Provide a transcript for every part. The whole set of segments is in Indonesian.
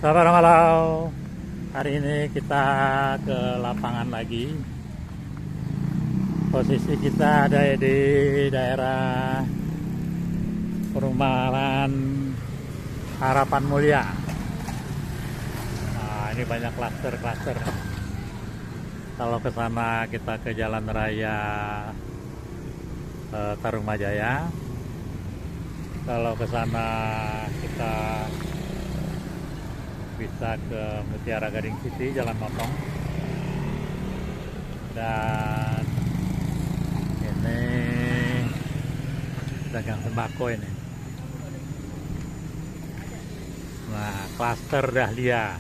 Selamat malam. Hari ini kita ke lapangan lagi. Posisi kita ada di daerah perumahan Harapan Mulia. Nah, ini banyak klaster-klaster. Kalau ke sana kita ke Jalan Raya Tarumajaya. Kalau ke sana kita bisa ke Mutiara Gading City, Jalan Motong. Dan ini dagang sembako ini. Nah, klaster Dahlia.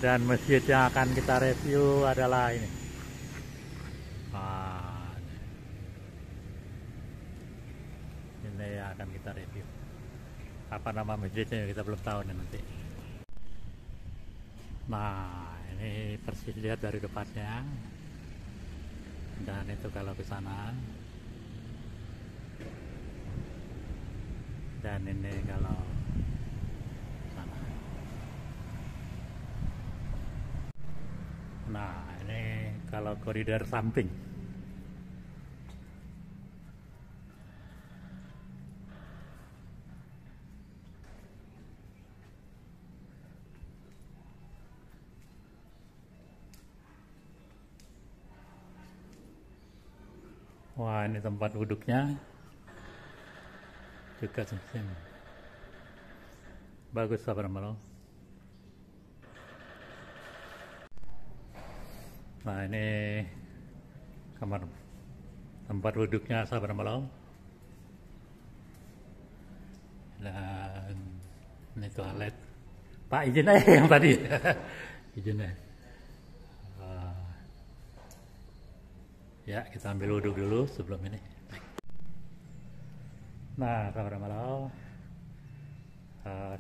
Dan masjid yang akan kita review adalah ini. Nah, ini yang akan kita review. Apa nama masjidnya kita belum tahu nih nanti. Nah, ini persis lihat dari depannya. Dan itu kalau ke sana. Dan ini kalau sana. Nah, ini kalau koridor samping. Wah, ini tempat duduknya juga sini. Bagus sabar malam. Nah, ini kamar tempat duduknya sabar malam. Dan ini toilet. Pak, izin aja yang tadi. Izin aja. Ya, kita ambil wudhu dulu sebelum ini. Nah, sabar malam.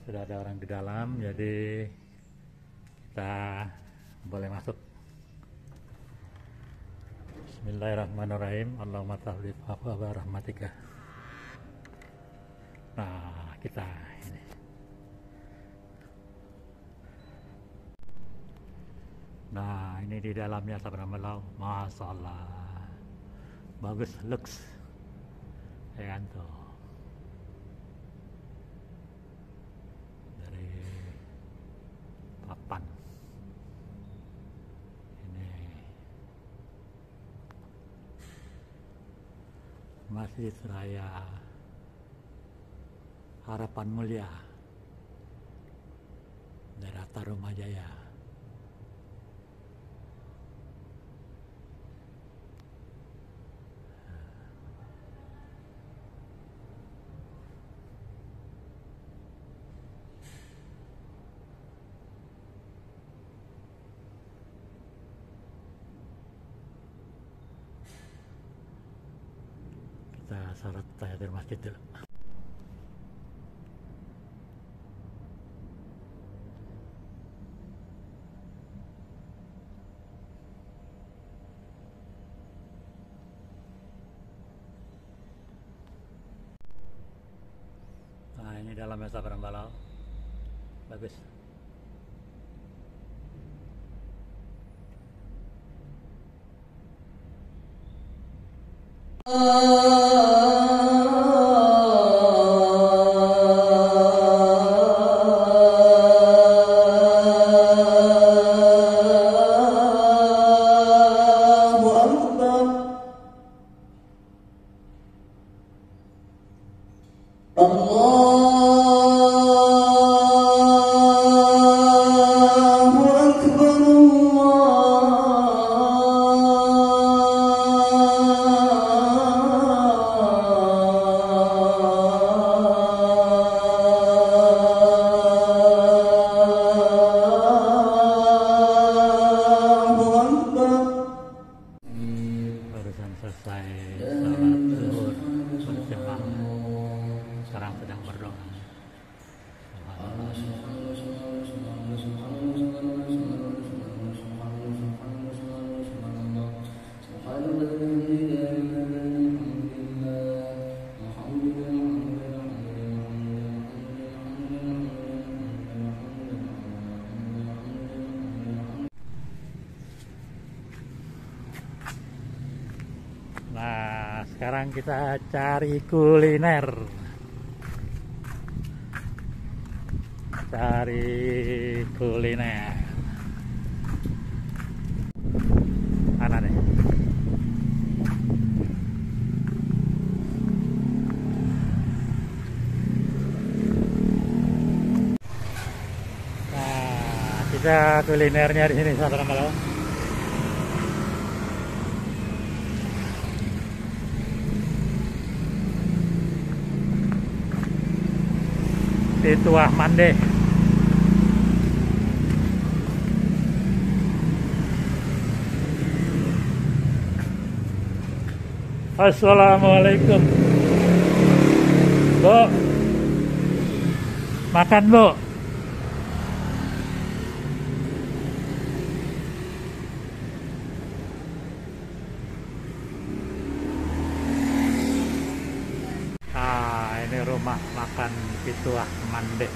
Sudah ada orang di dalam, jadi kita boleh masuk. Bismillahirrahmanirrahim. Allahumma tahlif wa rahmatika. Nah, kita ini. Nah, ini di dalamnya sabar malam. Masya Allah. Bagus, lux. Ya kan tuh. Dari papan. Ini Masjid Raya Harapan Mulia, daerah Tarumajaya. Kita salat tahiyatul masjid dulu. Nah, ini dalamnya sabar malam. Bagus. Barusan selesai salat zuhur berjamaah. Sekarang sedang berdoa. sekarang kita cari kuliner. Cari kuliner. Mana nih? Nah, kita kulinernya di sini, saudara malam. Pituah Mande. Assalamualaikum, Bu. Makan, Bu. Ini rumah makan Pituah Mande.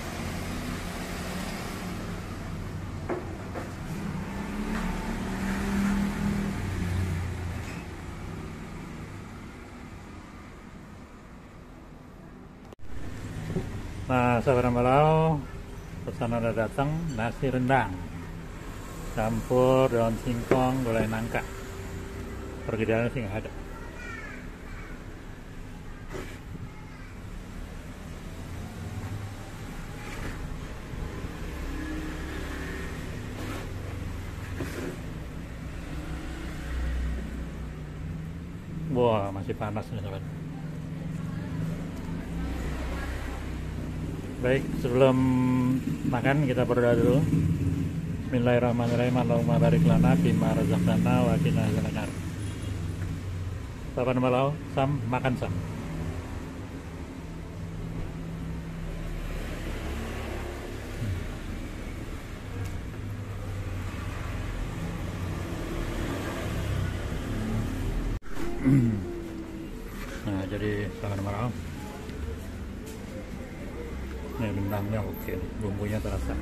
Nah, saudara malau, pesanan udah datang, nasi rendang campur daun singkong, gulai nangka. Perbedaannya sih nggak ada. Wah, masih panas nih, sahabat. Baik, sebelum makan kita berdoa dulu. Bismillahirrahmanirrahim. Allahumma barik lana bima razaqtana wa qina adzabannar. Sahabat malau, Sam, makan Sam. Nah, jadi sahabat malau, ini rendangnya oke, bumbunya terasa.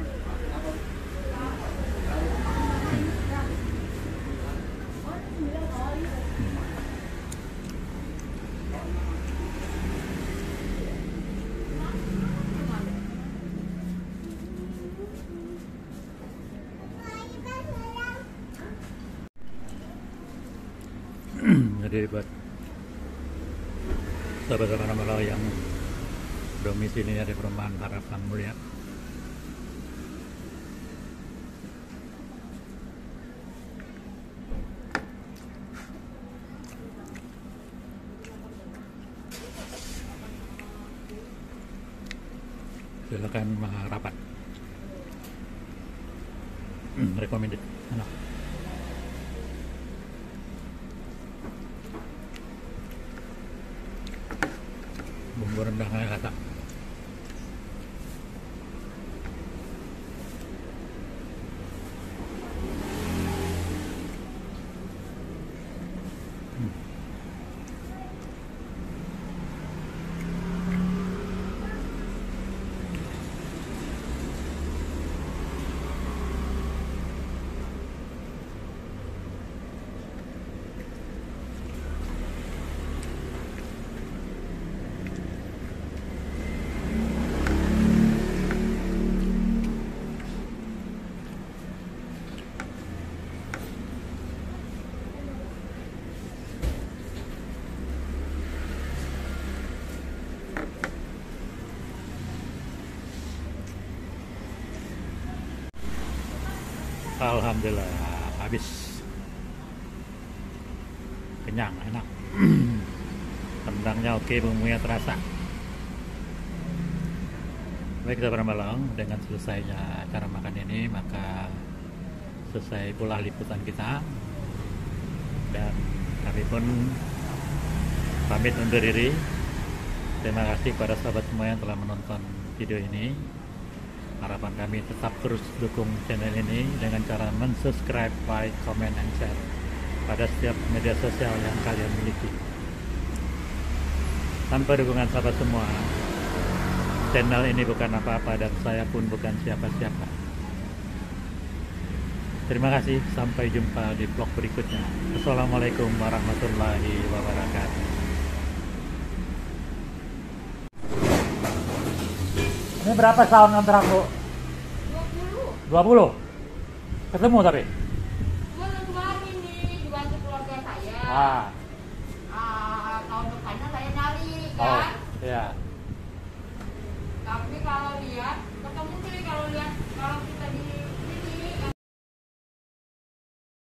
Jadi buat sahabat-sahabat malau yang domisilinya di perumahan Harapan Mulia, silakan merapat. Recommended, enak. Bumbu rendangnya kata. Alhamdulillah habis, kenyang, enak. Rendangnya oke, bumbunya terasa. Baik, kita bermalam dengan selesainya cara makan ini, maka selesai pula liputan kita, dan kami pun pamit undur diri. Terima kasih kepada sahabat semua yang telah menonton video ini. Harapan kami tetap terus dukung channel ini dengan cara mensubscribe, like, comment, and share pada setiap media sosial yang kalian miliki. Tanpa dukungan sahabat semua, channel ini bukan apa-apa dan saya pun bukan siapa-siapa. Terima kasih, sampai jumpa di vlog berikutnya. Assalamualaikum warahmatullahi wabarakatuh. Ini berapa tahun kontrak Bu? 20. 20? Ketemu tapi? Bulan kemarin nih dibantu keluarga saya. Ah, Tahun depannya saya nyari oh, kan. iya. Tapi kalau lihat ketemu sih kalau lihat kalau kita di